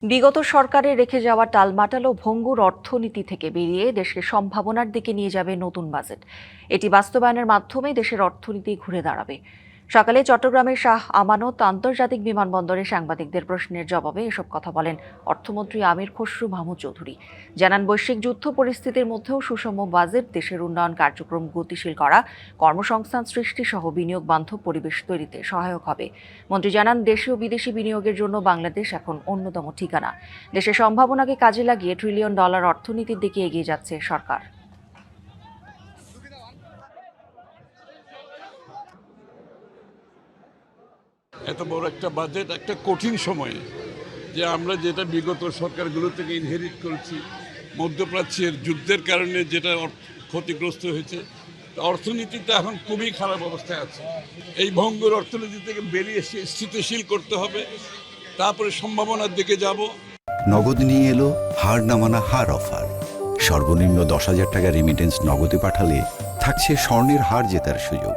বিগত সরকারের রেখে যাওয়া টালমাটাল ও ভঙ্গুর অর্থনীতি থেকে বেরিয়ে দেশকে সম্ভাবনার দিকে নিয়ে যাবে নতুন বাজেট। এটি বাস্তবায়নের মাধ্যমে দেশের অর্থনীতি ঘুরে দাঁড়াবে। সকালে চট্টগ্রামের শাহ আমানত আন্তর্জাতিক বিমানবন্দরে সাংবাদিকদের প্রশ্নের জবাবে এসব কথা বলেন অর্থমন্ত্রী আমির খসরু মাহমুদ চৌধুরী। জানান, বৈশ্বিক যুদ্ধ পরিস্থিতির মধ্যেও সুষম বাজেট দেশের উন্নয়ন কার্যক্রম গতিশীল করা, কর্মসংস্থান সৃষ্টি সহ বিনিয়োগ বান্ধব পরিবেশ তৈরিতে সহায়ক হবে। মন্ত্রী জানান, দেশীয় বিদেশি বিনিয়োগের জন্য বাংলাদেশ এখন অন্যতম ঠিকানা। দেশের সম্ভাবনাকে কাজে লাগিয়ে $1 ট্রিলিয়ন অর্থনীতির দিকে এগিয়ে যাচ্ছে সরকার। এত বড় একটা বাজেট একটা কঠিন সময়ে, যে আমরা যেটা বিগত সরকারগুলো থেকে ইনহেরিট করেছি, মধ্যপ্রাচ্যের যুদ্ধের কারণে যেটা ক্ষতিগ্রস্ত হয়েছে, অর্থনীতিতে এখন খুবই খারাপ অবস্থায় আছে। এই ভঙ্গুর অর্থনীতি থেকে বেরিয়ে এসে স্থিতিশীল করতে হবে, তারপরে সম্ভাবনার দিকে যাব। নগদ নিয়ে এলো হার না মানা হার অফার। সর্বনিম্ন 10,000 টাকা রেমিটেন্স নগদে পাঠালে থাকছে স্বর্ণের হার জেতার সুযোগ।